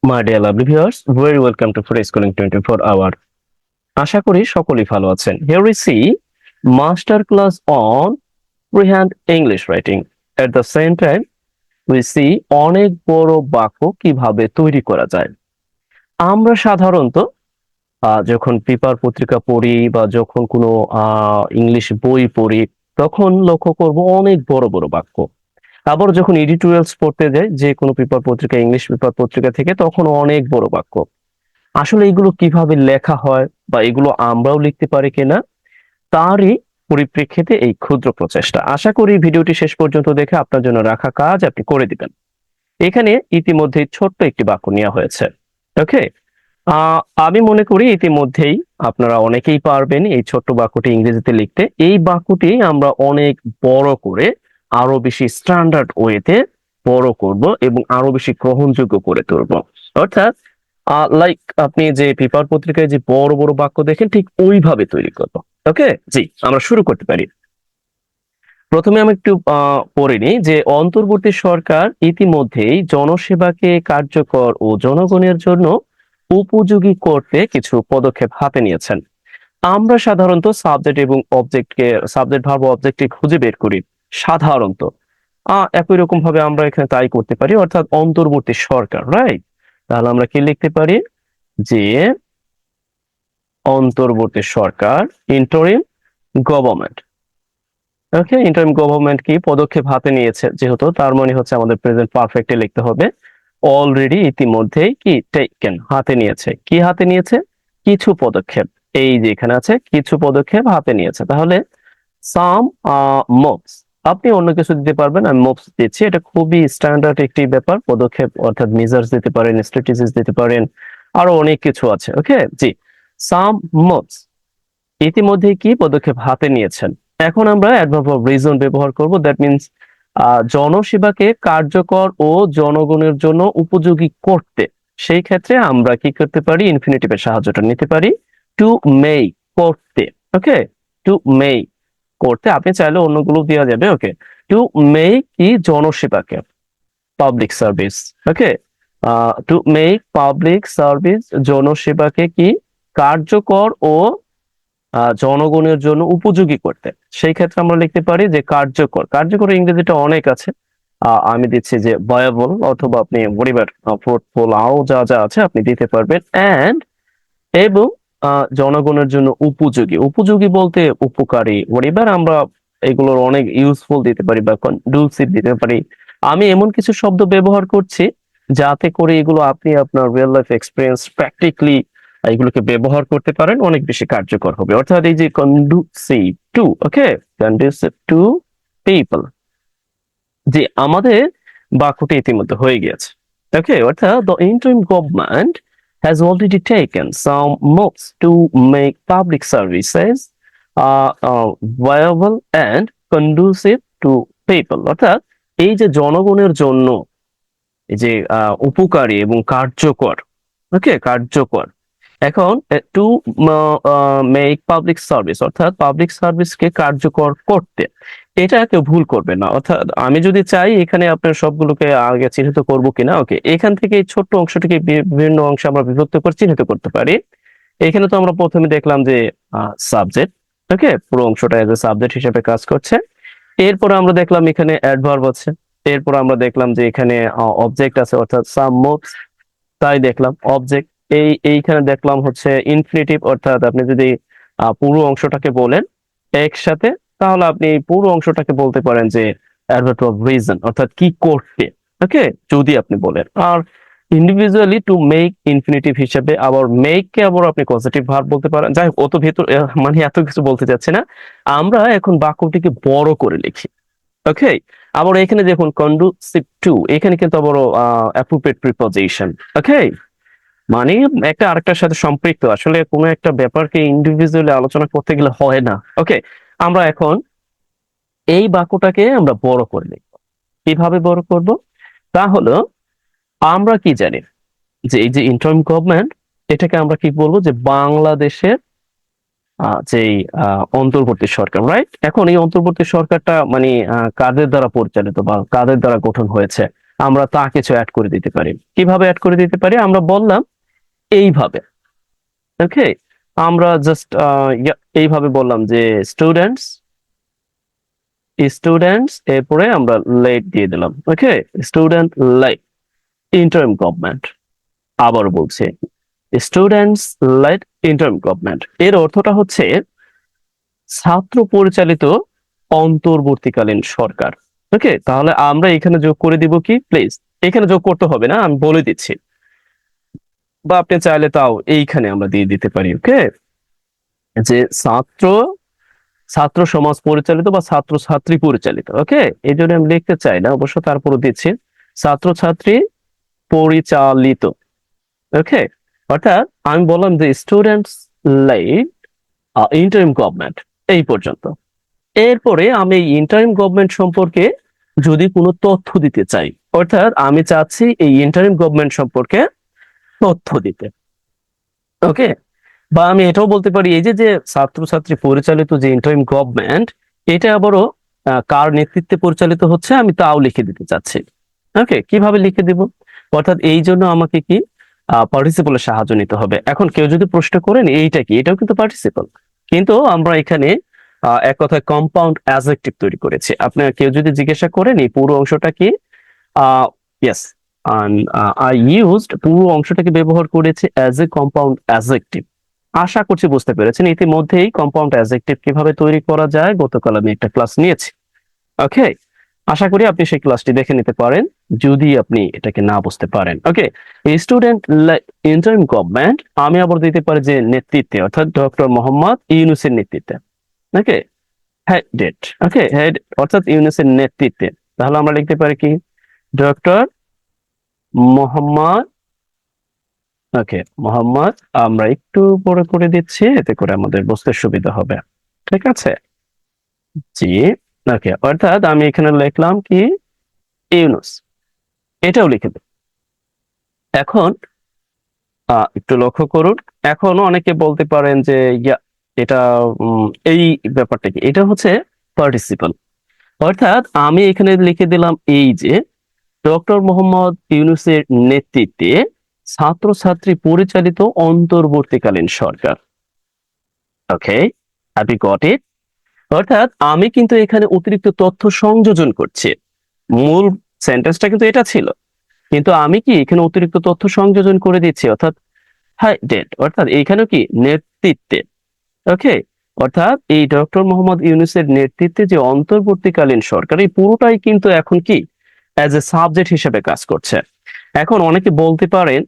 My dear lovely viewers, very welcome to Free Schooling 24 Hour. আশা করি সকলেই ভালো আছেন। Here we see master class on freehand English writing. At the same time, we see অনেক বড় বাক্য কিভাবে তৈরি করা যায়। আমরা সাধারণত যখন পেপার পত্রিকা পড়ি বা যখন কোনো ইংলিশ বই পড়ি তখন লক্ষ্য করব অনেক বড় বড় বাক্য। আবার যখন এডিটোরিয়ালস পড়তে যাই যে কোনো পেপার পত্রিকা ইংলিশ পেপার পত্রিকা থেকে তখন অনেক বড় বাক্য। আসলে এগুলো কিভাবে লেখা হয় বা এগুলো আমরাও লিখতে পারি কিনা তারই পরিপ্রেক্ষিতে এই ক্ষুদ্র প্রচেষ্টা। আশা করি ভিডিওটি শেষ পর্যন্ত দেখে আপনার জন্য রাখা কাজ আপনি করে দিবেন। এখানে ইতিমধ্যেই ছোট্ট একটি বাক্য নেওয়া হয়েছে। ওকে, আমি মনে করি ইতিমধ্যেই আপনারা অনেকেই পারবেন এই ছোট্ট বাক্যটি ইংরেজিতে লিখতে। এই বাক্যটি আমরা অনেক বড় করে আরো বেশি স্ট্যান্ডার্ড ওয়েতে বড় করব এবং আরো বেশি গ্রহণযোগ্য করে তুলব। অর্থাৎ লাইক আপনি যে পেপার পত্রিকায় যে বড় বড় বাক্য দেখেন ঠিক ওইভাবে তৈরি করব। ওকে, জি আমরা শুরু করতে পারি। প্রথমে আমি একটু পড়ে নিই যে অন্তর্বর্তী সরকার ইতিমধ্যেই জনসেবাকে কার্যকর ও জনগণের জন্য উপযোগী করতে কিছু পদক্ষেপ হাতে নিয়েছেন। আমরা সাধারণত সাবজেক্ট এবং অবজেক্টকে সাবজেক্ট ভার্ব অবজেক্টকে খুঁজে বের করি সাধারণত। একই রকম ভাবে আমরা এখানে তাই করতে পারি, অর্থাৎ অন্তর্বর্তী সরকার, রাইট? তাহলে আমরা কি লিখতে পারি যে অন্তর্বর্তী সরকার, ইন্টারিম গভর্নমেন্ট। ওকে, ইন্টারিম গভর্নমেন্ট কি পদক্ষেপ হাতে নিয়েছে, যেহেতু তার মানে হচ্ছে আমাদের প্রেজেন্ট পারফেক্টে লিখতে হবে। অলরেডি ইতিমধ্যেই কি টেকেন হাতে নিয়েছে। কি হাতে নিয়েছে? কিছু পদক্ষেপ। এই যে এখানে আছে কিছু পদক্ষেপ হাতে নিয়েছে। তাহলে সাম মুভস, আপনি অন্য কিছু দিতে পারবেন, আমি মুভস দিচ্ছি। এটা খুবই স্ট্যান্ডার্ড একটি ব্যাপার। পদক্ষেপ অর্থাৎ মেজার্স দিতে পারেন, স্ট্র্যাটেজিস দিতে পারেন, আরো অনেক কিছু আছে। ওকে, জি, সাম মুভস ইতিমধ্যেই কি পদক্ষেপ হাতে নিয়েছেন। এখন আমরা অ্যাডভার্ব অফ রিজন ব্যবহার করব। দ্যাট মিনস জনসেবাকে কার্যকর ও জনগণের জন্য উপযোগী করতে। সেই ক্ষেত্রে আমরা কি করতে পারি? ইনফিনিটিভের সাহায্যটা নিতে পারি। টু মেক, করতে। ওকে, টু মেক, করতে। আপনি চাইলে অন্যগুলো দেওয়া যাবে। ওকে, টু মেক কি জনসেবাকে, public service. Okay, to make public service, জনসেবাকে কি কার্যকর ও জনগণের জন্য উপযোগী করতে। সেই ক্ষেত্রে আমরা লিখতে পারি যে কার্যকর। কার্যকর ইংরেজিটা অনেক আছে, আমি দিচ্ছি যে ভায়াবল, অথবা আপনি পরিবার ফ্রুটফুল আরো যা যা আছে আপনি দিতে পারবেন। এন্ড, এবং জনগণের জন্য উপযোগী। উপযোগী বলতে উপকারী। পরিবার আমরা এগুলোর অনেক ইউজফুল দিতে পারি বা কন্ডুসিভ দিতে পারি। আমি এমন কিছু শব্দ ব্যবহার করছি যাতে করে এগুলো আপনি আপনার রিয়েল লাইফ এক্সপিরিয়েন্স প্র্যাকটিক্যালি এগুলোকে ব্যবহার করতে পারেন, অনেক বেশি কার্যকর হবে। অর্থাৎ এই যে কন্ডুসিভ টু, ওকে, কন্ডুসিভ টু পিপল, যে আমাদের বাক্যটি ইতিমধ্যে হয়ে গিয়েছে। ওকে, অর্থাৎ the interim government has already taken some moves to make public services viable and conducive to people. অর্থাৎ এই যে জনগণের জন্য এই যে উপকারী এবং কার্যকর, ওকে, কার্যকর। এখন টু মেক পাবলিক সার্ভিস, অর্থাৎ পাবলিক সার্ভিসকে কার্যকর করতে, এটা কেউ ভুল করবে না। অর্থাৎ আমি যদি চাই এখানে আপনার সবগুলোকে আগে চিহ্নিত করব কিনা, ওকে, এখান থেকে এই ছোট্ট অংশটিকে বিভিন্ন অংশে আমরা বিভক্ত করে চিহ্নিত করতে পারি। এখানে তো আমরা প্রথমে দেখলাম যে সাবজেক্ট, ওকে, পুরো অংশটা এজ এ সাবজেক্ট হিসেবে কাজ করছে। এরপর আমরা দেখলাম এখানে অ্যাডভার্ব আছে। এরপর আমরা দেখলাম যে এখানে অবজেক্ট আছে, অর্থাৎ সাম মুভস, তাই দেখলাম অবজেক্ট। এইখানে দেখলাম হচ্ছে ইনফিনিটিভ, অর্থাৎ আপনি যদি পুরো অংশটাকে বলেন একসাথে তাহলে আপনি এই পুরো অংশটাকে বলতে পারেন যে অ্যাডভার্ব অফ রিজন, অর্থাৎ কি করতে। ওকে, যদি আপনি বলেন। আর ইন্ডিভিজুয়ালি টু মেক ইনফিনিটিভ হিসেবে, আবার মেক কে আবার আপনি পজিটিভ ভার্ব বলতে পারেন। যাই হোক, অত ভেতর মানে এত কিছু বলতে চাচ্ছি না। আমরা এখন বাক্যটিকে বড় করে লিখি। ওকে, আবার এখানে দেখুন কন্ডুসিভ টু, এখানে কিন্তু আবার অ্যাপ্রোপ্রিয়েট প্রিপোজিশন। ওকে, মানে একটা আরেকটার সাথে সম্পৃক্ত। আসলে কোনো একটা ব্যাপারকে ইন্ডিভিজুয়ালি আলোচনা করতে গেলে হয় না। ওকে, আমরা এখন এই বাক্যটাকে আমরা বড় করে লিখব। কিভাবে বড় করব? তা হলো আমরা কি জানি যে এই যে ইন্টারিম গভর্নমেন্ট, এটাকে আমরা কি বলবো যে বাংলাদেশের যেই অন্তর্বর্তী সরকার, রাইট? এখন এই অন্তর্বর্তী সরকারটা মানে কাদের দ্বারা পরিচালিত বা কাদের দ্বারা গঠন হয়েছে? আমরা তা কিছু অ্যাড করে দিতে পারি। কিভাবে অ্যাড করে দিতে পারি? আমরা বললাম এইভাবে, ওকে, আমরা জাস্ট এইভাবে বললাম যে স্টুডেন্টস, এরপরে আমরা লেট দিয়ে দিলাম, ওকে, স্টুডেন্ট লেট ইন্টারিম গভর্নমেন্ট। আবার বলছে স্টুডেন্টস লেট ইন্টারিম গভর্নমেন্ট, এর অর্থটা হচ্ছে ছাত্র পরিচালিত অন্তর্বর্তীকালীন সরকার। ওকে, তাহলে আমরা এখানে যোগ করে দিব কি, প্লিজ, এখানে যোগ করতে হবে না, আমি বলে দিচ্ছি, বা আপনি চাইলে তাও এইখানে আমরা দিয়ে দিতে পারি, ওকে, যে ছাত্র ছাত্র সমাজ পরিচালিত বা ছাত্র ছাত্রী পরিচালিত। ওকে, এই জন্য আমি লিখতে চাই না, অবশ্য তারপরে দিচ্ছি ছাত্র ছাত্রী পরিচালিত। ওকে, অর্থাৎ আমি বললাম যে স্টুডেন্টস লাইক ইন্টারিম গভর্নমেন্ট, এই পর্যন্ত। এরপরে আমি এই ইন্টারিম গভর্নমেন্ট সম্পর্কে যদি কোনো তথ্য দিতে চাই, অর্থাৎ আমি চাচ্ছি এই ইন্টারিম গভর্নমেন্ট সম্পর্কে তথ্য দিতে, ওকে, বা আমি এটাও বলতে পারি এই যে যে ছাত্রছাত্রী পরিচালিত যে ইন্টারিম গভর্নমেন্ট, এটা আবারও কার নেতৃত্বে পরিচালিত হচ্ছে আমি তাও লিখে দিতে চাচ্ছি। ওকে, কিভাবে লিখে দিব? অর্থাৎ এই জন্য আমাকে কি পার্টিসিপলের সাহায্য নিতে হবে। এখন কেউ যদি প্রশ্ন করেন এইটা কি, এটাও কিন্তু পার্টিসিপল, কিন্তু আমরা এখানে এক কথায় কম্পাউন্ড অ্যাডজেক্টিভ তৈরি করেছি। আপনার কেউ যদি জিজ্ঞাসা করেন এই পুরো অংশটা কি, ইয়েস, আই ইউজড, পুরো অংশটাকে ব্যবহার করেছি অ্যাজ এ কম্পাউন্ড অ্যাডজেক্টিভ। আশা করছি বুঝতে পেরেছেন। ইতিমধ্যেই কম্পাউন্ড অ্যাডজেক্টিভ কিভাবে তৈরি করা যায় গতকাল আমি একটা ক্লাস নিয়েছি। ওকে, আশা করি আপনি সেই ক্লাসটি দেখে নিতে পারেন যদি আপনি এটাকে না বুঝতে পারেন। ওকে, স্টুডেন্ট ইন্টারিম গভর্নমেন্ট আমি আবার দিতে পারি যে নেতৃত্বে, অর্থাৎ ডক্টর মোহাম্মদ ইউনূসের নেতৃত্বে। ওকে, হেডেড, ওকে, হেড অর্থাৎ ইউনূসের নেতৃত্বে। তাহলে আমরা লিখতে পারি কি, ডক্টর মোহাম্মদ, ওকে, মোহাম্মদ, আমরা একটু পরে করে দিচ্ছি এতে করে আমাদের বুঝতে সুবিধা হবে। ঠিক আছে, জি, ওকে, অর্থাৎ আমি এখানে লিখলাম কি, ইউনুস, এটাও লিখে দেব। এখন একটু লক্ষ্য করুন, এখনো অনেকে বলতে পারেন যে এটা এই ব্যাপারটা কি, এটা হচ্ছে পার্টিসিপল। অর্থাৎ আমি এখানে লিখে দিলাম এই যে ডক্টর মোহাম্মদ ইউনূসের নেতৃত্বে ছাত্রছাত্রী পরিচালিত অন্তর্বর্তীকালীন সরকার। ওকে, হ্যাভ ইউ গট ইট? অর্থাৎ আমি কিন্তু এখানে অতিরিক্ত তথ্য সংযোজন করছি। মূল সেন্টেন্সটা কিন্তু এটা ছিল, কিন্তু আমি কি এখানে অতিরিক্ত তথ্য সংযোজন করে দিচ্ছি, অর্থাৎ হাইডেড, অর্থাৎ এইখানেও কি নেতৃত্বে। ওকে, অর্থাৎ এই ডক্টর মোহাম্মদ ইউনূসের নেতৃত্বে যে অন্তর্বর্তীকালীন সরকার, এই পুরোটাই কিন্তু এখন কি অ্যাজ এ সাবজেক্ট হিসেবে কাজ করছে। এখন অনেকে বলতে পারেন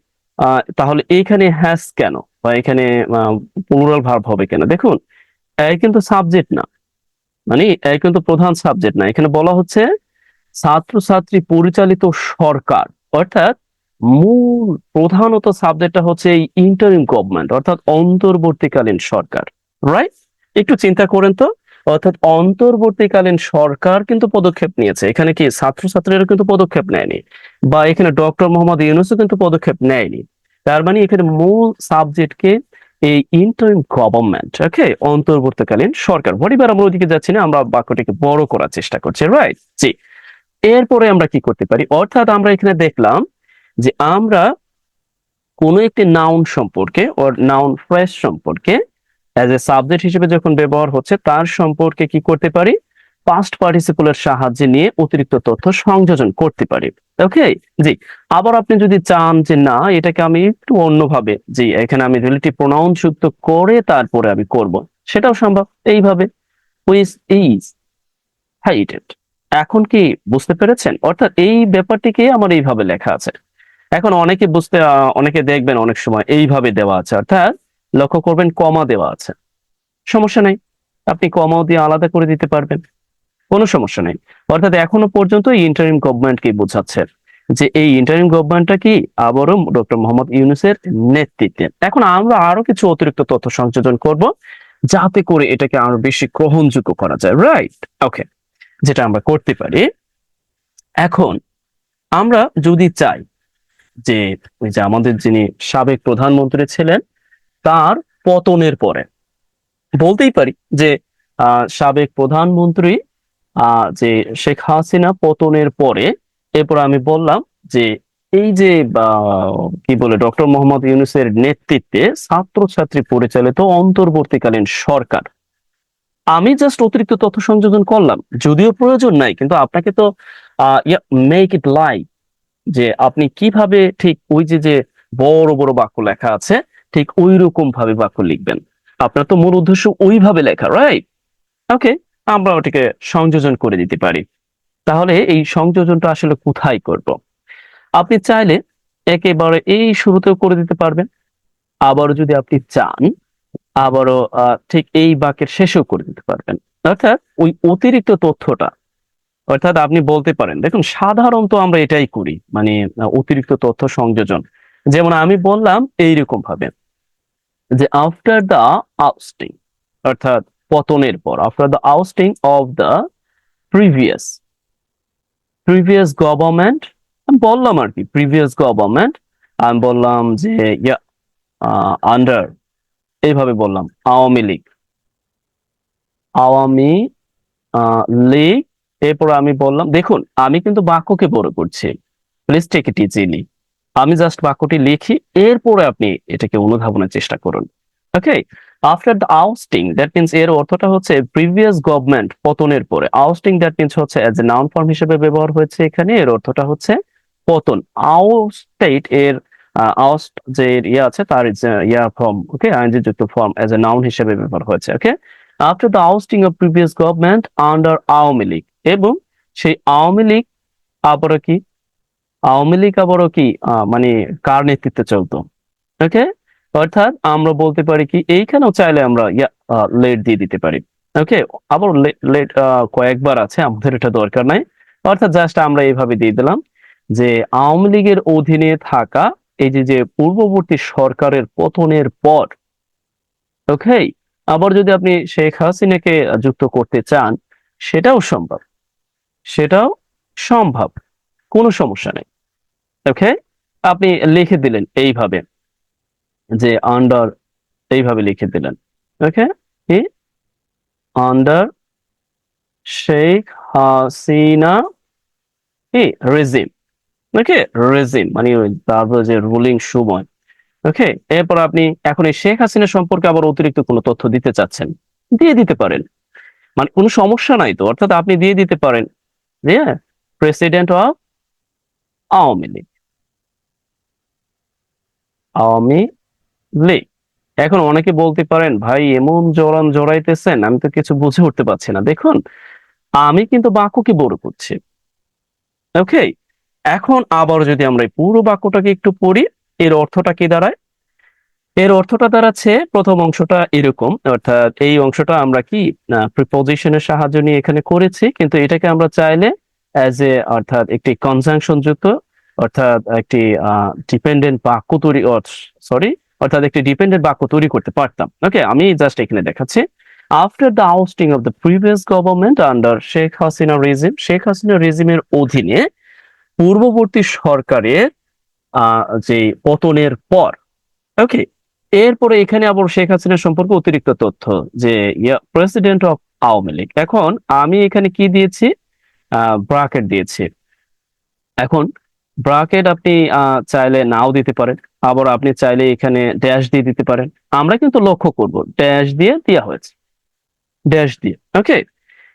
তাহলে এইখানে হ্যাজ কেন, বা এখানে প্লুরাল ভার্ব হবে কেন? দেখুন, এই কিন্তু সাবজেক্ট না, মানে এই কিন্তু প্রধান সাবজেক্ট না, এখানে বলা হচ্ছে ছাত্রছাত্রী পরিচালিত সরকার, অর্থাৎ মূল প্রধানত সাবজেক্টটা হচ্ছে এই ইন্টারিম গভর্নমেন্ট, অর্থাৎ অন্তর্বর্তীকালীন সরকার, রাইট? একটু চিন্তা করেন তো, অর্থাৎ অন্তর্বর্তীকালীন সরকার কিন্তু পদক্ষেপ নিয়েছে, এখানে কি ছাত্রছাত্রীরা কিন্তু পদক্ষেপ নেয়নি, বা এখানে ডক্টর মোহাম্মদ ইউনূসও কিন্তু পদক্ষেপ নেয়নি। তার মানে এখানে মূল সাবজেক্টকে এই ইন্টারিম গভর্নমেন্ট, ওকে, অন্তর্বর্তীকালীন সরকার। এবার আমরা ওইদিকে যাচ্ছি না, আমরা বাক্যটিকে বড় করার চেষ্টা করছি, রাইট? জি, এরপরে আমরা কি করতে পারি, অর্থাৎ আমরা এখানে দেখলাম যে আমরা কোনো একটি নাউন সম্পর্কে ওর নাউন ফ্রেজ সম্পর্কে অ্যাজ এ সাবজেক্ট হিসেবে যখন ব্যবহার হচ্ছে তার সম্পর্কে কি করতে পারি, পাস্ট পার্টিসিপলের সাহায্যে নিয়ে অতিরিক্ত তথ্য সংযোজন করতে পারি। ওকে, জি, আবার আপনি যদি চান যে না এটাকে আমি একটু অন্যভাবে, জি, এখানে আমি রিলেটিভ প্রোনাউন যুক্ত করে তারপরে আমি করব, সেটাও সম্ভব। এইভাবে হুইচ ইজ হাইটেড, এখন কি বুঝতে পেরেছেন? অর্থাৎ এই ব্যাপারটিকে আমার এইভাবে লেখা আছে। এখন অনেকে বুঝতে অনেকে দেখবেন অনেক সময় এইভাবে দেওয়া আছে, অর্থাৎ লক্ষ্য করবেন কমা দেওয়া আছে, সমস্যা নাই, আপনি কমাও দিয়ে আলাদা করে দিতে পারবেন, কোনো সমস্যা নেই। অর্থাৎ এখনো পর্যন্ত ইন্টারিম গভর্নমেন্ট কি বোঝাচ্ছে, যে এই ইন্টারিম গভর্নমেন্টটা কি আবারও ডক্টর মোহাম্মদ ইউনূসের নেতৃত্বে। এখন আমরা আরো কিছু অতিরিক্ত তথ্য সংযোজন করব যাতে করে এটাকে আরো বেশি গ্রহণযোগ্য করা যায়, রাইট? ওকে, যেটা আমরা করতে পারি, এখন আমরা যদি চাই যে ওই যে আমাদের যিনি সাবেক প্রধানমন্ত্রী ছিলেন তার পতনের পরে, বলতেই পারি যে সাবেক প্রধানমন্ত্রী যে শেখ হাসিনা পতনের পরে এরপর আমি বললাম যে এই যে কি বলে ডক্টর মোহাম্মদ ইউনূসের নেতৃত্বে ছাত্রছাত্রী পরিচালিত অন্তর্বর্তীকালীন সরকার, আমি জাস্ট অতিরিক্ত তথ্য সংযোজন করলাম, যদিও প্রয়োজন নাই, কিন্তু আপনাকে তো মেক ইট লাইক যে আপনি কিভাবে ঠিক ওই যে যে বড় বড় বাক্য লেখা আছে ঠিক ওই রকম ভাবে বাক্য লিখবেন। আপনার তো মূল উদ্দেশ্য ওইভাবে লেখা, রাইট? ওকে, আমরা ওটাকে সংযোজন করে দিতে পারি। তাহলে এই সংযোজনটা আসলে কোথায় করব? আপনি চাইলে একেবারে এই শুরুতেও করে দিতে পারবেন, আবারও যদি আপনি চান আবারও ঠিক এই বাক্যের শেষেও করে দিতে পারবেন। অর্থাৎ ওই অতিরিক্ত তথ্যটা, অর্থাৎ আপনি বলতে পারেন, দেখুন সাধারণত আমরা এটাই করি, মানে অতিরিক্ত তথ্য সংযোজন। যেমন আমি বললাম এইরকম ভাবে যে আফটার দ্য আউস্টিং, অর্থাৎ পতনের পর, after the ousting of the previous previous government, আমি বললাম আর কি প্রিভিয়াস গভর্নমেন্ট, আমি বললাম যে আন্ডার, এইভাবে বললাম আওয়ামী লীগ, আওয়ামী লীগ। এরপর আমি বললাম, দেখুন আমি কিন্তু বাক্যকে বড় করছি, প্লিজ টেক ইট ইজিলি। আমি জাস্ট বাক্যটি লিখি, এরপরে আপনি এটাকে অনুধাবনের চেষ্টা করুন। ওকে, আফটার দ্য আউস্টিং, দ্যাট মিনস এর অর্থটা হচ্ছে প্রিভিয়াস গভর্নমেন্ট পতনের পরে। আউস্টিং দ্যাট মিনস হচ্ছে এজ এ নাউন ফর্ম হিসেবে ব্যবহার হয়েছে এখানে, এর অর্থটা হচ্ছে পতন। আউস্টেট এর আউস্ট যে ইয়ে আছে তার ইয়া ফর্ম, ওকে, আইনজি যুক্ত ফর্ম এজ এ নাউন হিসেবে ব্যবহার হয়েছে। Okay, after the ousting of previous government under Awami League, এবং সেই আওয়ামী লীগ আবারও কি, আওয়ামী লীগ আবারও কি মানে কার নেতৃত্বে চলতো? ওকে, অর্থাৎ আমরা বলতে পারি কি, এইখানেও চাইলে আমরা লেট দিয়ে দিতে পারি। ওকে, আবার লেট কয়েকবার আছে, আমাদের এটা দরকার নাই। অর্থাৎ জাস্ট আমরা এইভাবে দিয়ে দিলাম যে আওয়ামী লীগের অধীনে থাকা এই যে যে পূর্ববর্তী সরকারের পতনের পর। ওকে, আবার যদি আপনি শেখ হাসিনাকে যুক্ত করতে চান, সেটাও সম্ভব, সেটাও সম্ভব, কোনো সমস্যা নেই। ওকে, আপনি লিখে দিলেন এইভাবে যে আন্ডার, এইভাবে লিখে দিলেন। ওকে, কি আন্ডার শেখ হাসিনা কি রেজিম। ওকে, রেজিম মানে তারপর যে রুলিং সময়। ওকে, এরপর আপনি এখন এই শেখ হাসিনা সম্পর্কে আবার অতিরিক্ত কোনো তথ্য দিতে চাচ্ছেন, দিয়ে দিতে পারেন, মানে কোনো সমস্যা নাই তো। অর্থাৎ আপনি দিয়ে দিতে পারেন যে প্রেসিডেন্ট অফ আওয়ামী লীগ, আওয়ামী লীগ। এখন অনেকে বলতে পারেন, ভাই এমন জড়ান জড়াইতেছেন, আমি তো কিছু বুঝে উঠতে পারছি না। দেখুন আমি কিন্তু বাক্যকে বড় করছি। ওকে, এখন আবার যদি আমরা এই পুরো বাক্যটাকে একটু পড়ি, এর অর্থটা কি দাঁড়ায়? এর অর্থটা দাঁড়াচ্ছে, প্রথম অংশটা এরকম, অর্থাৎ এই অংশটা আমরা কি প্রিপোজিশনের সাহায্য নিয়ে এখানে করেছি, কিন্তু এটাকে আমরা চাইলে অ্যাজ এ, অর্থাৎ একটি কনজাংশন যুক্ত, অর্থাৎ একটি ডিপেন্ডেন্ট বাক্য তৈরি, সরি, অর্থাৎ একটি ডিপেন্ডেন্ট বাক্য তৈরি করতে পারতাম। ওকে, আমি জাস্ট এখানে দেখাচ্ছি after the ousting of the previous government under Sheikh Hasina regime, Sheikh Hasina রেজিমের অধীনে পূর্ববর্তী সরকারের যে পতনের পর। ওকে, এরপরে এখানে আবার শেখ হাসিনা সম্পর্কে অতিরিক্ত তথ্য যে প্রেসিডেন্ট অফ আওয়ামী লীগ। এখন আমি এখানে কি দিয়েছি, ব্রাকেট দিয়েছি। এখন ব্রাকেট আপনি চাইলে নাও দিতে পারেন, আবার আপনি চাইলে এখানে ড্যাশ দিয়ে দিতে পারেন। আমরা কিন্তু লক্ষ্য করব ড্যাশ দিয়ে দেওয়া হয়েছে, ড্যাশ দিয়ে। ওকে,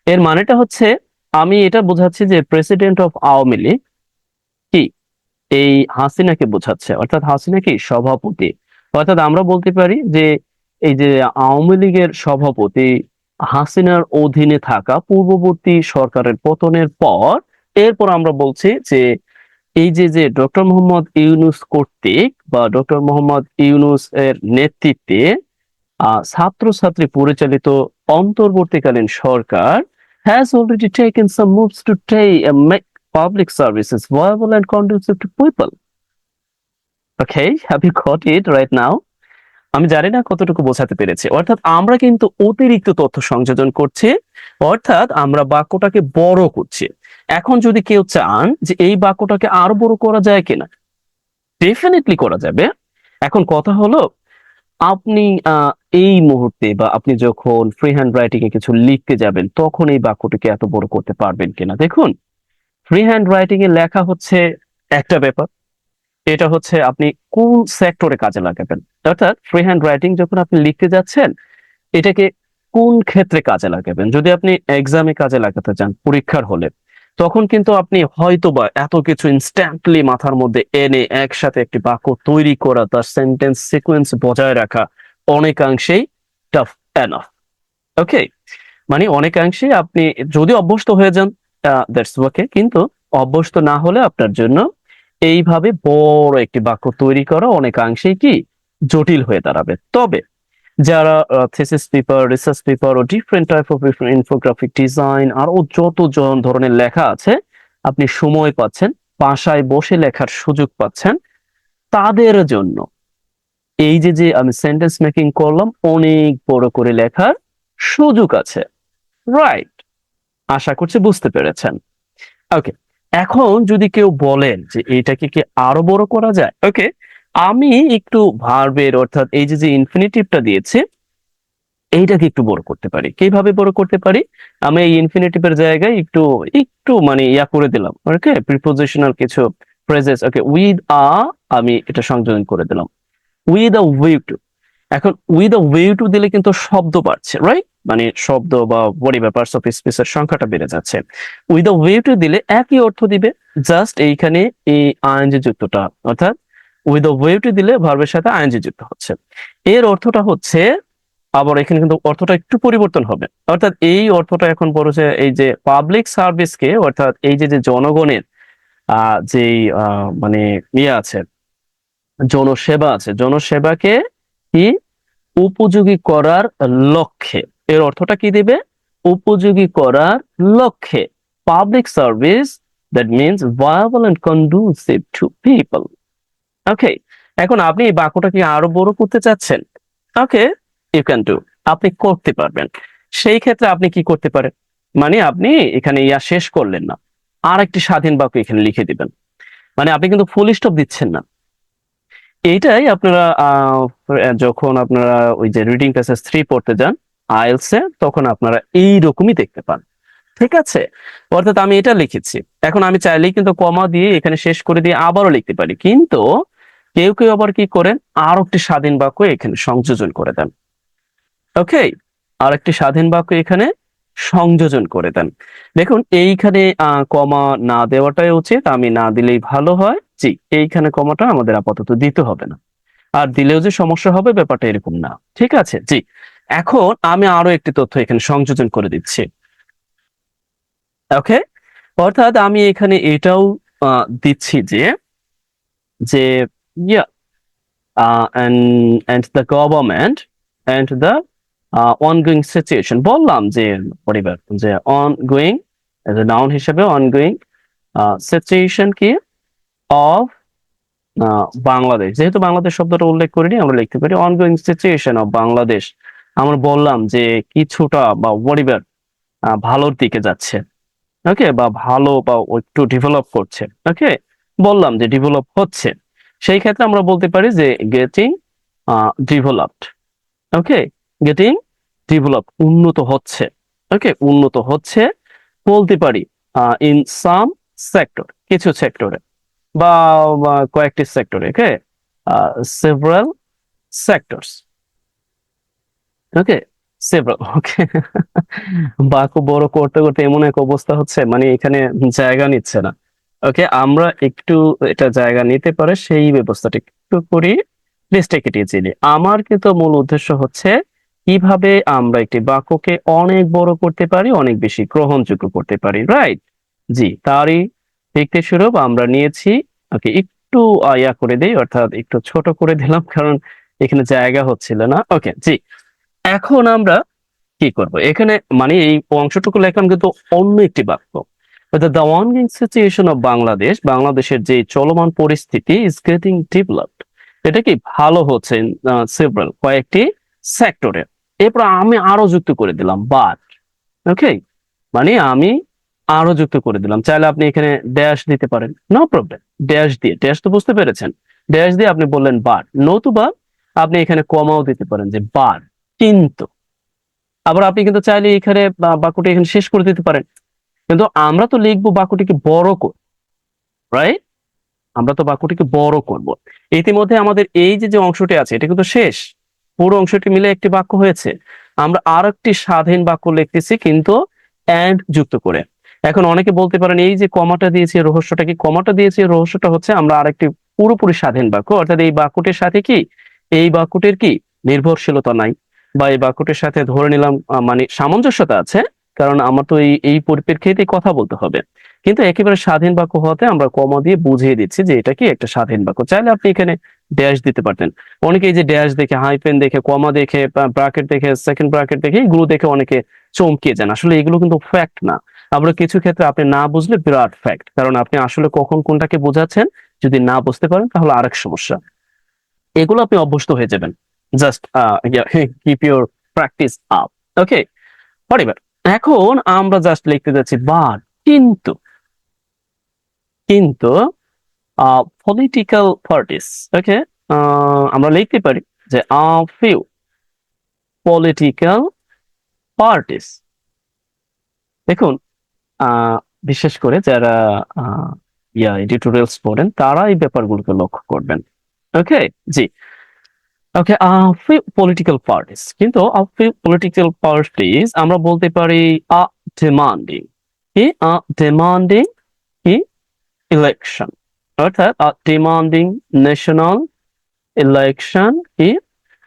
এর মানেটা হচ্ছে আমি এটা বোঝাচ্ছি যে প্রেসিডেন্ট অফ আওয়ামী লীগ কি এই হাসিনাকে বোঝাচ্ছে, অর্থাৎ হাসিনা কি সভাপতি। অর্থাৎ আমরা বলতে পারি যে এই যে আওয়ামী লীগের সভাপতি হাসিনার অধীনে থাকা পূর্ববর্তী সরকারের পতনের পর, এরপর আমরা বলছি যে এই যে যে ডক্টর মোহাম্মদ ইউনূস কর্তৃক বা ডক্টর মোহাম্মদ ইউনূস এর নেতৃত্বে ছাত্রছাত্রী পরিচালিত অন্তর্বর্তীকালীন সরকার has already taken some moves to make public services viable and conducive to people. Okay, have you got it right now? আমি জানি না কতটুকু বোঝাতে পেরেছি। অর্থাৎ আমরা কিন্তু অতিরিক্ত তথ্য সংযোজন করছি, অর্থাৎ আমরা বাক্যটাকে বড় করছি। এখন যদি কেউ চান যে এই বাক্যটাকে আরো বড় করা যায় কিনা, ডেফিনেটলি করা যাবে। এখন কথা হলো আপনি এই মুহূর্তে বা আপনি যখন ফ্রি হ্যান্ড রাইটিং এ কিছু লিখতে যাবেন তখন এই বাক্যটিকে এত বড় করতে পারবেন কিনা। দেখুন ফ্রি হ্যান্ড রাইটিং এ লেখা হচ্ছে একটা ব্যাপার, এটা হচ্ছে আপনি কোন সেক্টরে কাজে লাগাবেন। অর্থাৎ ফ্রি হ্যান্ড রাইটিং যখন আপনি লিখতে যাচ্ছেন, এটাকে কোন ক্ষেত্রে কাজে লাগাবেন। যদি আপনি এক্সামে কাজে লাগাতে চান, পরীক্ষার হলে, তখন কিন্তু আপনি হয়তোবা এত কিছু ইনস্ট্যান্টলি মাথার মধ্যে এনে একসাথে একটি বাক্য তৈরি করা, তার সেন্টেন্স সিকোয়েন্স বজায় রাখা অনেকাংশেই টাফ এনাফ। ওকে, মানে অনেকাংশেই আপনি যদি অভ্যস্ত হয়ে যান, দ্যাটস ওকে, কিন্তু অভ্যস্ত না হলে আপনার জন্য এইভাবে বড় একটি বাক্য তৈরি করা অনেকাংশেই কি জটিল হয়ে দাঁড়াবে। তবে যারা থিসিস পেপার, রিসার্চ পেপার ও different type of infographic design আর ও যত ধরনের লেখা আছে, আপনি সময় পাচ্ছেন, বাসায় বসে লেখার সুযোগ পাচ্ছেন, তাদের জন্য এই যে যে আমি সেন্টেন্স মেকিং করলাম, অনেক বড় করে লেখার সুযোগ আছে। রাইট, আশা করছি বুঝতে পেরেছেন। ওকে, এখন যদি কেউ বলেন যে এটাকে কি আরো বড় করা যায়, ওকে, আমি একটু ভার্বের অর্থাৎ এই যে যে ইনফিনিটিভটা দিয়েছি, এইটাকে একটু বড় করতে পারি। কিভাবে বড় করতে পারি? আমি এই ইনফিনিটিভের জায়গায় একটু একটু মানে ইয়া করে দিলাম, ওকে, প্রিপোজিশনাল কিছু ফ্রেজেস, ওকে, উইথ আমি এটা সংযোজন করে দিলাম, উইথ আ ভিউ টু। এখন উইথ আ ভিউ টু দিলে কিন্তু শব্দ বাড়ছে, রাইট? মানে শব্দ বা বডি বা পার্টস অফ স্পিচের সংখ্যাটা বেড়ে যাচ্ছে। উইথ আ ভিউ টু দিলে একই অর্থ দিবে, জাস্ট এইখানে এই আইএনজি যুক্তটা, অর্থাৎ উইথ আ ভিউ টু দিলে ভার্বের সাথে আইএনজি যুক্ত হচ্ছে। এর অর্থটা হচ্ছে, আবার এখানে কিন্তু অর্থটা একটু পরিবর্তন হবে। অর্থাৎ এই অর্থটা এখন বলেছে এই যে পাবলিক সার্ভিসকে, অর্থাৎ এই যে যে জনগণের যেই মানে ইয়ে আছে, জনসেবা আছে, জনসেবাকে কি উপযোগী করার লক্ষ্যে। এর অর্থটা কি দিবে? উপযোগী করার লক্ষ্যে। Public service, that means viable and conducive to people. Okay, এখন আপনি এই বাক্যটা কি আরো বড় করতে চাচ্ছেন? ওকে, ইউ ক্যান ডু, আপনি করতে পারবেন। সেই ক্ষেত্রে আপনি কি করতে পারেন, মানে আপনি এখানে ইয়া শেষ করলেন না, আর একটি স্বাধীন বাক্য এখানে লিখে দিবেন। মানে আপনি কিন্তু ফুল স্টপ দিচ্ছেন না। এইটাই আপনারা যখন আপনারা ওই যে রিডিং প্যাসেজ 3 পড়তে যান আইএলস এ, তখন আপনারা এইরকমই দেখতে পান। ঠিক আছে, অর্থাৎ আমি এটা লিখেছি, এখন আমি চাইলেই কিন্তু কমা দিয়ে এখানে শেষ করে দিয়ে আবারও লিখতে পারি, কিন্তু কেউ কেউ আবার কি করেন, আর একটি স্বাধীন বাক্য এখানে সংযোজন করে দেন। ওকে, আর একটি স্বাধীন বাক্য এখানে সংযোজন করে দেন। দেখুন এইখানে কমা না দেওয়াটাই উচিত, আমি না দিলেই ভালো হয়। জি, এইখানে কমাটা আমাদের আপাতত দিতে হবে না, আর দিলেও যে সমস্যা হবে ব্যাপারটা এরকম না। ঠিক আছে, জি। এখন আমি আরো একটি তথ্য এখানে সংযোজন করে দিচ্ছি। ওকে, অর্থাৎ আমি এখানে এটাও দিচ্ছি যে যে ইয়া and the government and the ongoing situation, বললাম যে পরিবার যে ongoing as a noun হিসেবে ongoing situation কি of বাংলাদেশ, যেহেতু বাংলাদেশ শব্দটা উল্লেখ করিনি, আমরা লিখতে পারি অনগোয়িং সিচুয়েশন অফ বাংলাদেশ। আমরা বললাম যে কিছুটা বা পরিবার ভালোর দিকে যাচ্ছে, ওকে, বা ভালো বা একটু ডেভেলপ করছে, ওকে, বললাম যে ডেভেলপ হচ্ছে। সেই ক্ষেত্রে আমরা বলতে পারি যে গেটিং ডেভেলপড। ওকে, গেটিং ডেভেলপ, উন্নত হচ্ছে। ওকে, উন্নত হচ্ছে বলতে পারি ইন সাম সেক্টর, কিছু সেক্টরে, বা কয়েকটি সেক্টরে, ওকে, সেভারাল সেক্টরস। ওকে, সেভারাল, ওকে। বাক্য বড় করতে করতে এমন এক অবস্থা হচ্ছে, মানে এখানে জায়গা নিচ্ছে না। ওকে, আমরা একটু এটা জায়গা নিতে পারে সেই ব্যবস্থাটা একটু করি, লিস্টে কেটিয়ে চিনি। আমার কিন্তু মূল উদ্দেশ্য হচ্ছে কিভাবে আমরা একটি বাক্যকে অনেক বড় করতে পারি, অনেক বেশি গ্রহণযোগ্য করতে পারি, রাইট? জি, তারই একটি স্বরূপ আমরা নিয়েছি। ওকে, একটু ইয়া করে দেই, অর্থাৎ একটু ছোট করে দিলাম, কারণ এখানে জায়গা হচ্ছিল না। ওকে, জি। এখন আমরা কি করব এখানে, মানে এই অংশটুকু লেখলাম কিন্তু অন্য একটি বাক্য, the ongoing situation of Bangladesh, বাংলাদেশের যে চলমান পরিস্থিতি ইজ গেটিং ডেভেলপড, এটা কি ভালো হচ্ছে সেভারাল, কয়েকটি সেক্টরে। এরপর আমি আরো যুক্ত করে দিলাম বাট। ওকে, মানে আমি আরো যুক্ত করে দিলাম, চাইলে আপনি এখানে ড্যাশ দিতে পারেন, নো প্রবলেম। ড্যাশ দিয়ে, ড্যাশ তো বুঝতে পেরেছেন, ড্যাশ দিয়ে আপনি বললেন বাট, নতুবা আপনি এখানে কমাও দিতে পারেন যে বাট কিন্তু। আবার আপনি কিন্তু চাইলে এখানে বাক্যটি এখানে শেষ করে দিতে পারেন, কিন্তু আমরা তো লিখবো বাক্যটিকে বড় করে, রাইট? আমরা তো বাক্যটিকে বড় করব। ইতিমধ্যে আমাদের এই যে যে অংশটি আছে এটা কিন্তু শেষ, পুরো অংশটি মিলে একটি বাক্য হয়েছে। আমরা আর একটি স্বাধীন বাক্য লিখতেছি কিন্তু এন্ড যুক্ত করে। এখন অনেকে বলতে পারেন এই যে কমাটা দিয়েছি এর রহস্যটা কি? কমাটা দিয়েছি এর রহস্যটা হচ্ছে আমরা আরেকটি পুরোপুরি স্বাধীন বাক্য, অর্থাৎ এই বাক্যটির সাথে কি, এই বাক্যটির কি নির্ভরশীলতা নাই, বা এই বাক্যটির সাথে ধরে নিলাম মানে সামঞ্জস্যতা আছে, কারণ আমার তো এই পরিপ্রেক্ষিতে কথা বলতে হবে। কিন্তু একেবারে স্বাধীন বাক্য হওয়াতে আমরা কমা দিয়ে বুঝিয়ে দিচ্ছি যে এটা কি একটা স্বাধীন বাক্য। চাইলে আপনি এখানে ড্যাশ দিতে পারতেন। অনেকে এই যে ড্যাশ দেখে, হাইফেন দেখে, কমা দেখে, ব্র্যাকেট দেখে, সেকেন্ড ব্র্যাকেট দেখে, এগুলো দেখে অনেকে চমকে যান। আসলে এগুলো কিন্তু ফ্যাক্ট না। আবার কিছু ক্ষেত্রে আপনি না বুঝলে বিরাট ফ্যাক্ট, কারণ আপনি আসলে কখন কোনটাকে বোঝাচ্ছেন যদি না বুঝতে পারেন তাহলে আরেক সমস্যা। এগুলো আপনি অভ্যস্ত হয়ে যাবেন। Just keep your practice up. Okay, এবার এখন আমরা জাস্ট লিখতে যাচ্ছি বাট, কিন্তু, কিন্তু পলিটিক্যাল পার্টিস, ওকে, আমরা লিখতে পারি যে ফিউ পলিটিক্যাল পার্টিস। দেখুন, আহ, বিশেষ করে যারা এডিটোরিয়ালস পড়েন তারা এই ব্যাপারগুলোকে লক্ষ্য করবেন। ওকে, জি, ওকে, few political parties, কিন্তু few political parties আমরা বলতে পারি demanding, কি demanding কি ইলেকশন, অর্থাৎ demanding national election, কি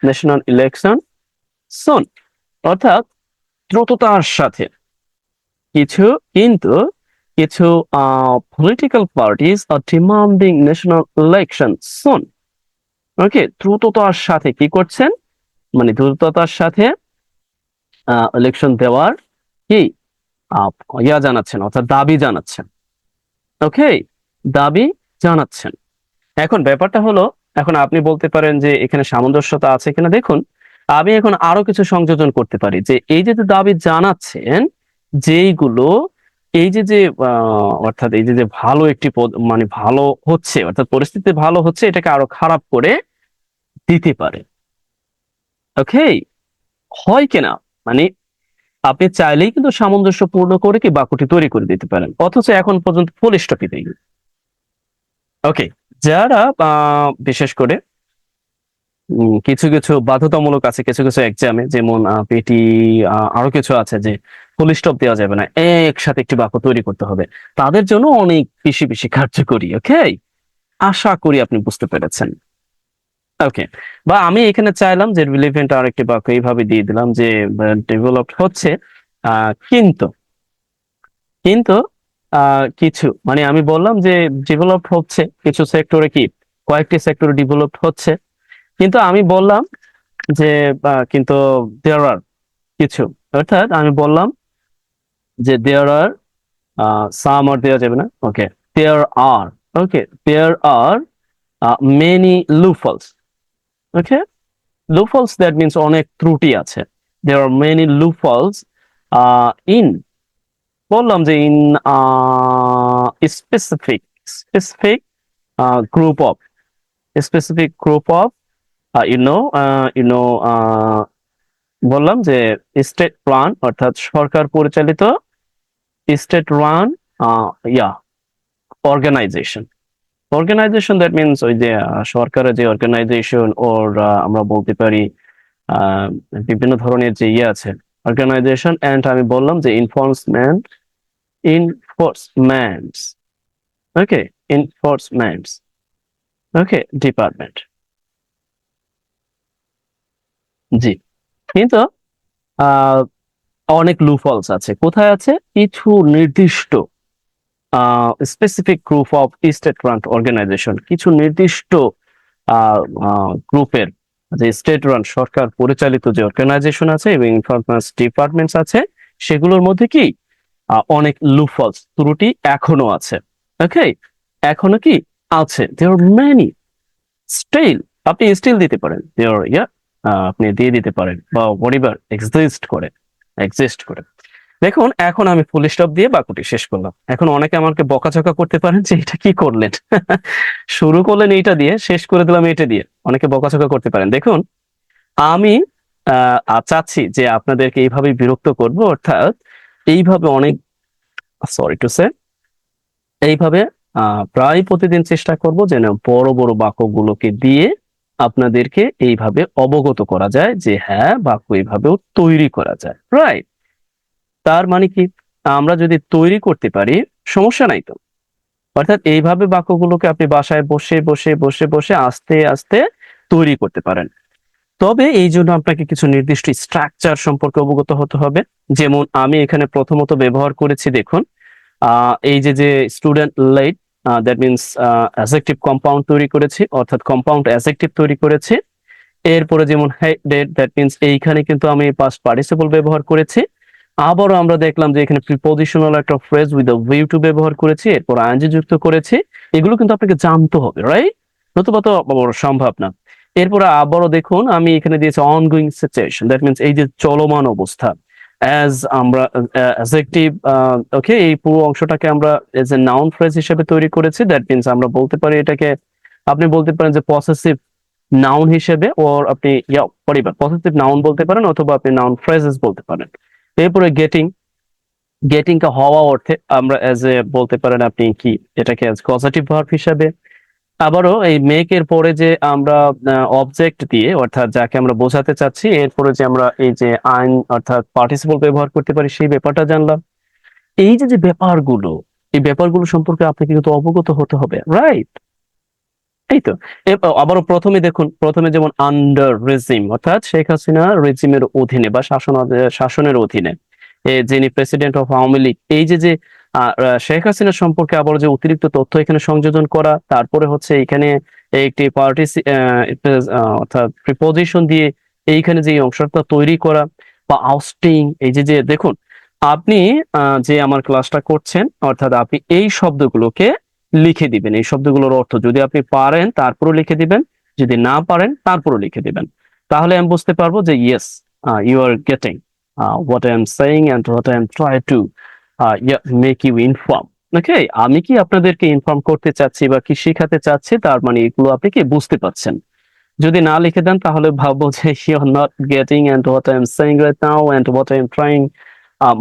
ন্যাশনাল ইলেকশন soon, অর্থাৎ দ্রুততার সাথে কিছু, কিন্তু কিছু পলিটিক্যাল পার্টিস আর ডিমান্ডিং ন্যাশনাল ইলেকশন soon। ওকে, দ্রুততার সাথে কি করছেন, মানে দ্রুততার সাথে ইলেকশন দেওয়ার কি আহ, জানাচ্ছেন, অর্থাৎ দাবি জানাচ্ছেন। ওকে, দাবি জানাচ্ছেন। এখন ব্যাপারটা হলো, এখন আপনি বলতে পারেন যে এখানে সামঞ্জস্যতা আছে কিনা। দেখুন, আমি এখন আরো কিছু সংযোজন করতে পারি যে এই যে যে দাবি জানাচ্ছেন, যেইগুলো এই যে যে অর্থাৎ এই যে যে ভালো একটি মানে ভালো হচ্ছে, অর্থাৎ পরিস্থিতি ভালো হচ্ছে, এটাকে আরো খারাপ করে দিতে পারে। ওকে, হয় কিনা, মানে আপনি চাইলেই কিন্তু সামঞ্জস্যপূর্ণ করে কি বাক্যটি তৈরি করে দিতে পারেন, অথচ এখন পর্যন্ত ফুল স্টপই দেই। ওকে, যারা বিশেষ করে কিছু কিছু বাধ্যতামূলক আছে কিছু কিছু এক্সামে, যেমন পেটি, আরো কিছু আছে যে ফুল স্টপ দেওয়া যাবে না, একসাথে একটি বাক্য তৈরি করতে হবে, তাদের জন্য অনেক বেশি বেশি কার্যকরী। ওকে, আশা করি আপনি বুঝতে পেরেছেন। ওকে, বা আমি এখানে চাইলাম যে রিলেভেন্ট আর একটি বাক্য এইভাবে দিয়ে দিলাম যে ডেভেলপড হচ্ছে, কিন্তু, কিন্তু কিছু, মানে আমি বললাম যে ডেভেলপ হচ্ছে কিছু সেক্টরে, কি কয়েকটি সেক্টরে ডেভেলপ হচ্ছে, কিন্তু আমি বললাম যে কিন্তু দেয়ার আর কিছু, অর্থাৎ আমি বললাম যে দেয়ার আর সাম, আর দেওয়া যাবে না। Okay, there are, okay, there are many loopholes. Okay, loopholes, that means অনেক ত্রুটি আছে। there are many loopholes in, বললাম যে in specific, specific group of, specific group of বললাম যে স্টেট প্ল্যান, অর্থাৎ সরকার পরিচালিত স্টেট রান ইয়া অর্গানাইজেশন। অর্গানাইজেশন, দ্যাট মিনস ওই যে সরকারের যে অর্গানাইজেশন, ওর আমরা বলতে পারি আহ, বিভিন্ন ধরনের যে ইয়ে আছে অর্গানাইজেশন, এন্ড আমি বললাম যে ইনফোর্সমেন্ট, ইনফোর্সমেন্টস, ওকে, ইনফোর্সমেন্টস, ওকে, ডিপার্টমেন্ট। জি, কিন্তু আহ অনেক লুফলস আছে, কোথায় আছে, কিছু নির্দিষ্ট specific group of state run organization, কিছু নির্দিষ্ট গ্রুপের যে স্টেট রান সরকার পরিচালিত যে অর্গানাইজেশন আছে এবং ইনফরমেশন ডিপার্টমেন্টস আছে, সেগুলোর মধ্যে কি অনেক লুফলস, ত্রুটি এখনো আছে। ওকে, এখনো কি আছে, দেয়ার মেনি স্টিল, আপনি স্টিল দিতে পারেন, দেয়ার আপনি দিয়ে দিতে পারেন, বা হোয়াটএভার এক্সিস্ট করে। দেখুন, এখন আমি ফুল স্টপ দিয়ে বাক্যটি শেষ করলাম। এখন অনেকে আমাকে বকাঝকা করতে পারেন যে এটা কি করলেন, শুরু করলেন এইটা দিয়ে, শেষ করে দিলাম এটা দিয়ে, অনেকে বকাঝকা করতে পারেন। দেখুন, আমি চাচ্ছি যে আপনাদেরকে এইভাবে বিরক্ত করব, অর্থাৎ এইভাবে অনেক সরি টু সে। এইভাবে প্রায় প্রতিদিন চেষ্টা করব যেন বড় বড় বাক্যগুলোকে দিয়ে আপনাদেরকে এইভাবে অবগত করা যায় যে হ্যাঁ, বাক্য এইভাবেও তৈরি করা যায়, রাইট? তার মানে কি, আমরা যদি তৈরি করতে পারি সমস্যা নাই তো। অর্থাৎ এইভাবে বাক্যগুলোকে আপনি বাসায় বসে বসে বসে বসে আস্তে আস্তে তৈরি করতে পারেন। তবে এই জন্য আপনাকে কিছু নির্দিষ্ট স্ট্রাকচার সম্পর্কে অবগত হতে হবে। যেমন আমি এখানে প্রথমত ব্যবহার করেছি, দেখুন, এই যে student led, that means adjective compound তৈরি করেছি, অর্থাৎ কম্পাউন্ড অ্যাডজেক্টিভ তৈরি করেছি। এরপরে যেমন হেডেড, দ্যাট মিনস এইখানে কিন্তু আমি পাস্ট পার্টিসিপল ব্যবহার করেছি। আবারও আমরা দেখলাম যে এখানে প্রিপজিশনাল একটা phrase with a view to ব্যবহার করেছি, এরপর আইএনজি যুক্ত করেছি। এগুলো কিন্তু আপনাকে জানতে হবে, রাইট? নতুবা তো সম্ভব না। এরপরে আবারও দেখুন আমি এখানে দিয়েছি অনগোয়িং সিচুয়েশন, দ্যাট মিনস এই যে চলমান অবস্থা। অ্যাজ আমরা অ্যাডজেক্টিভ, ওকে, এই পুরো অংশটাকে আমরা এজ এ নাউন ফ্রেজ হিসেবে তৈরি করেছি, দ্যাট মিনস আমরা বলতে পারি এটাকে, আপনি বলতে পারেন যে পসেসিভ নাউন হিসেবে, ওর আপনি পসেসিভ নাউন বলতে পারেন, অথবা আপনি নাউন ফ্রেজেস বলতে পারেন। এরপরে গেটিং, গেটিংটা হওয়া অর্থে আমরা এজ এ বলতে পারেন আপনি কি এটাকে এজ কজেটিভ ভার্ব হিসাবে। আবারও এই মেক এর পরে যে আমরা অবজেক্ট দিয়ে, অর্থাৎ যাকে আমরা বোঝাতে চাচ্ছি, এরপরে যে আমরা এই যে আইন অর্থাৎ পার্টিসিপল ব্যবহার করতে পারি, সেই ব্যাপারটা জানলাম। এই যে যে ব্যাপারগুলো, এই ব্যাপারগুলো সম্পর্কে আপনাকে কিন্তু অবগত হতে হবে, রাইট? এই তো। আবারও প্রথমে দেখুন, প্রথমে যেমন আন্ডার রেজিম, অর্থাৎ শেখ হাসিনা রেজিমের অধীনে বা শাসনের অধীনে যিনি প্রেসিডেন্ট অফ আওয়ামী লীগ, এই যে শেখ হাসিনা সম্পর্কে আবার যে অতিরিক্ত তথ্য এখানে সংযোজন করা, তারপরে হচ্ছে এখানে একটি পার্টি অর্থাৎ প্রিপোজিশন দিয়ে এইখানে যে অংশটা তৈরি করা, বা আউস্টিং, এই যে দেখুন, আপনি যে আমার ক্লাসটা করছেন, অর্থাৎ আপনি এই শব্দগুলোকে লিখে দিবেন। এই শব্দগুলোর অর্থ যদি আপনি পারেন তারপরও লিখে দিবেন, যদি না পারেন তারপরও লিখে দিবেন। তাহলে আমি বুঝতে পারবো যে yes, you are getting what I am saying and what I am trying to yeah, make you inform. ওকে, আমি কি আপনাদেরকে ইনফর্ম করতে চাচ্ছি বা কি শেখাতে চাচ্ছি, তার মানে এগুলো আপনি কি বুঝতে পারছেন। যদি না লিখে দেন তাহলে ভাববো যে you are not getting and what I am saying right now and what I am trying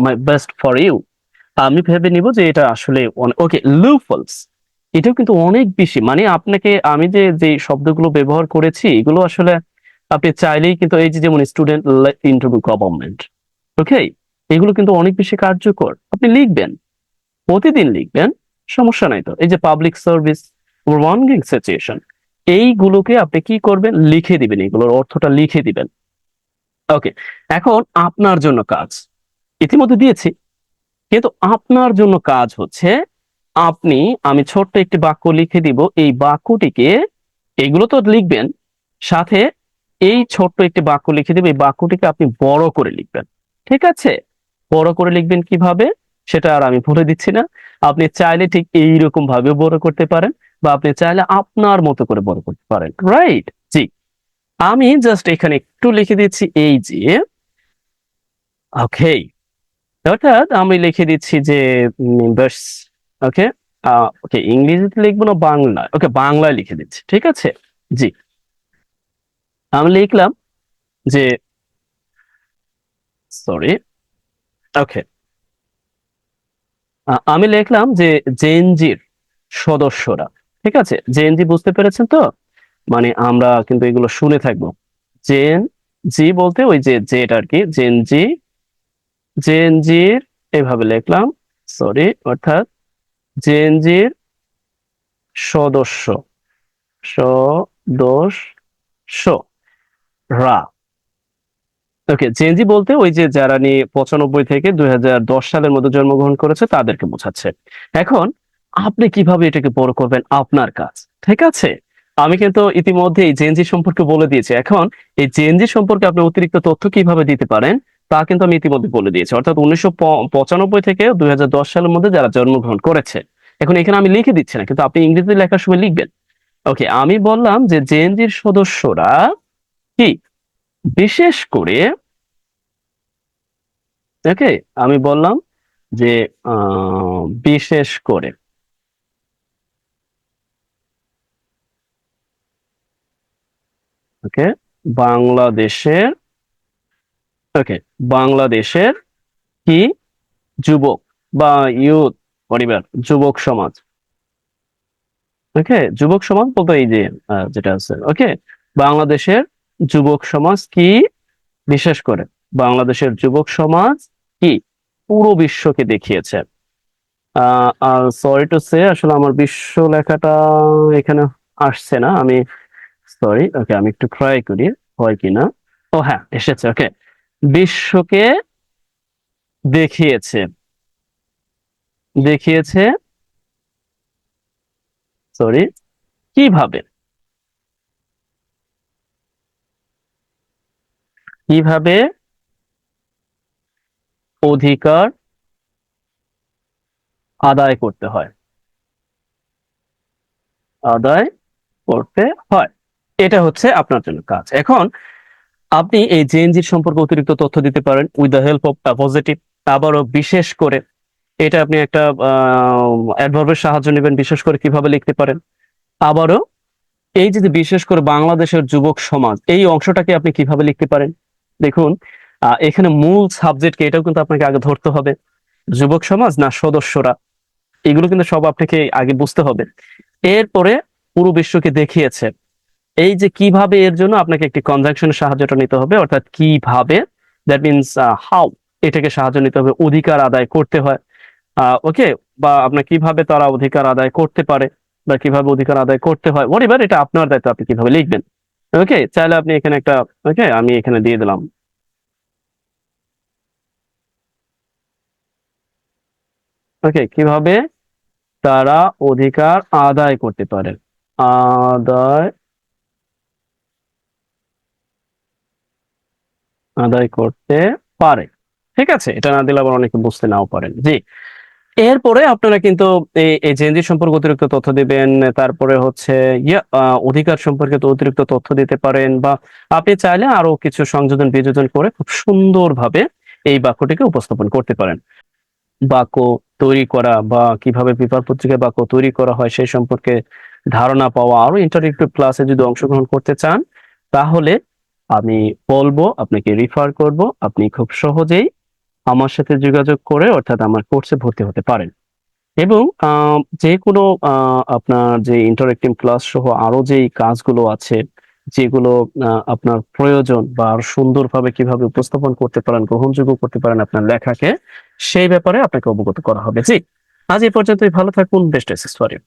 my best for you. আমি ভেবে নিব যে এটা আসলে ওকে, লুফলস, এটাও কিন্তু অনেক বেশি, মানে আপনাকে আমি যে শব্দগুলো ব্যবহার করেছি এগুলো আসলে আপনি চাইলেই কিন্তু, এই যে যেমন স্টুডেন্ট ইনটু গভর্নমেন্ট, ওকে, এগুলো কিন্তু অনেক বেশি কার্যকর। আপনি লিখবেন, প্রতিদিন লিখবেন, সমস্যা নাই তো। এই যে পাবলিক সার্ভিস, ওয়ার্নিং সিচুয়েশন, এইগুলোকে আপনি কি করবেন, লিখে দিবেন, এগুলোর অর্থটা লিখে দিবেন। ওকে, এখন আপনার জন্য কাজ ইতিমধ্যে দিয়েছি, কিন্তু আপনার জন্য কাজ হচ্ছে, আপনি, আমি ছোট্ট একটি বাক্য লিখে দিব, এই বাক্যটিকে, এগুলো তো লিখবেন, সাথে এই ছোট্ট একটি বাক্য লিখে দিব, এই বাক্যটিকে আপনি বড় করে লিখবেন। ঠিক আছে? বড় করে লিখবেন কিভাবে সেটা আর আমি বলে দিচ্ছি না। আপনি চাইলে ঠিক এইরকম ভাবেও বড় করতে পারেন, বা আপনি চাইলে আপনার মতো করে বড় করতে পারেন, রাইট? জি, আমি জাস্ট এখানে একটু লিখে দিচ্ছি, এই যে, ওকে, অর্থাৎ আমি লিখে দিচ্ছি যে বেশ, ওকে, ওকে, ইংরেজিতে লিখবো না বাংলা, ওকে, বাংলায় লিখে দিচ্ছি, ঠিক আছে? জি, আমি লিখলাম যে, সরি, ওকে, আমি লিখলাম যে জেএনজির সদস্যরা, ঠিক আছে? জেএনজি বুঝতে পেরেছেন তো? মানে আমরা কিন্তু এগুলো শুনে থাকবো। জেন জি বলতে ওই যে জেড আর কি, জেএনজি, জেএনজির, এভাবে লিখলাম, সরি, অর্থাৎ জেএনজির সদস্য, সদস্য রা, ওকে, জেনজি বলতে ওই যে যারা নিয়ে 95 থেকে 2010 সালের মধ্যে জন্মগ্রহণ করেছে তাদেরকে বোঝাচ্ছে। এখন আপনি কিভাবে এটাকে বড় করবেন, আপনার কাজ, ঠিক আছে? আমি কিন্তু ইতিমধ্যে এই জেনজি সম্পর্কে বলে দিয়েছি। এখন এই জেনজি সম্পর্কে আপনি অতিরিক্ত তথ্য কিভাবে দিতে পারেন তা কিন্তু আমি ইতিমধ্যে বলে দিয়েছি, অর্থাৎ 1995 থেকে 2010 সালের মধ্যে যারা জন্মগ্রহণ করেছে। এখন এখানে আমি লিখে দিচ্ছি না, কিন্তু আপনি ইংরেজি লেখার সময় লিখবেন। ওকে, আমি বললাম যে জেএনজির সদস্যরা কি, বিশেষ করে, ওকে, আমি বললাম যে বিশেষ করে, ওকে, বাংলাদেশের, ওকে, বাংলাদেশের কি, যুবক, বা ইউথ পরিবার, যুবক সমাজ। ওকে, যুবক সমাজ বলতে এই যে যেটা আছে, ওকে, বাংলাদেশের যুবক সমাজ কি, বিশেষ করে বাংলাদেশের যুবক সমাজ কি পুরো বিশ্বকে দেখিয়েছে। সরি টু সে, আসলে আমার বিশ্ব লেখাটা এখানে আসছে না, আমি সরি। ওকে, আমি একটু ট্রাই করি হয় কিনা। ও হ্যাঁ, এসেছে। ওকে, বিশ্বকে দেখিয়েছে, দেখিয়েছে, সরি, কিভাবে, কিভাবে অধিকার আদায় করতে হয়, আদায় করতে হয়, এটা হচ্ছে আপনার জন্য কাজ। এখন আপনি এই জেএনজির সম্পর্কে অতিরিক্ত তথ্য দিতে পারেন with the help of positive. আবারও বিশেষ করে এটা আপনি একটা অ্যাডভার্বের সাহায্য নেবেন, বিশেষ করে কিভাবে লিখতে পারেন। আবারও এই যে বিশেষ করে বাংলাদেশের যুবক সমাজ, এই অংশটাকে আপনি কিভাবে লিখতে পারেন। দেখুন, এখানে মূল সাবজেক্টকে এটাও কিন্তু আপনাকে আগে ধরতে হবে, যুবক সমাজ না সদস্যরা, এগুলো কিন্তু সব আপনাকে আগে বুঝতে হবে। এরপরে পুরো বিশ্বকে দেখিয়েছে, এই যে কিভাবে, এর জন্য আপনাকে একটি কনজাংশনের সাহায্যটা নিতে হবে, অর্থাৎ কিভাবে, দ্যাট মিনস হাউ, এটাকে সাহায্য নিতে হবে, অধিকার আদায় করতে হয়। ওকে, বা আপনার কিভাবে তারা অধিকার আদায় করতে পারে, বা কিভাবে অধিকার আদায় করতে হয়, হোয়াটএভার, এটা আপনার দায়িত্ব, আপনি কিভাবে লিখবেন। ওকে, চাইলে আপনি এখানে একটা, ওকে, আমি এখানে দিয়ে দিলাম। ওকে, কিভাবে তারা অধিকার আদায় করতে পারে, আদায়, আদায় করতে পারে। ঠিক আছে, এটা না দিলে আবার অনেকে বুঝতে নাও পারেন। জি, এরপরে আপনারা কিন্তু এই জেনজি সম্পর্কে অতিরিক্ত তথ্য দিবেন। তারপরে হচ্ছে অধিকার সম্পর্কে তো অতিরিক্ত তথ্য দিতে পারেন, বা আপনি চাইলে আরো কিছু সংযোজন বিযোজন করে খুব সুন্দরভাবে এই বাক্যটিকে উপস্থাপন করতে পারেন। বাক্য তৈরি করা বা কিভাবে পেপার পত্রিকায় বাক্য তৈরি করা হয় সেই সম্পর্কে ধারণা পাওয়া, আরো ইন্টারেক্টিভ ক্লাসে যদি অংশগ্রহণ করতে চান, তাহলে আমি বলবো, আপনাকে রিফার করব, আপনি খুব সহজেই আমার সাথে যোগাযোগ করে অর্থাৎ আমার কোর্সে ভর্তি হতে পারেন। এবং যে কোনো আপনার যে ইন্টারেক্টিভ ক্লাস সহ আরো যেই কাজগুলো আছে, যেগুলো আপনার প্রয়োজন, বা আরো সুন্দরভাবে কিভাবে উপস্থাপন করতে পারেন, গ্রহণযোগ্য করতে পারেন আপনার লেখাকে, সেই ব্যাপারে আপনাকে অবগত করা হবে। জি, আজ এই পর্যন্তই, ভালো থাকুন, বেস্ট উইশেস ফর ইউ।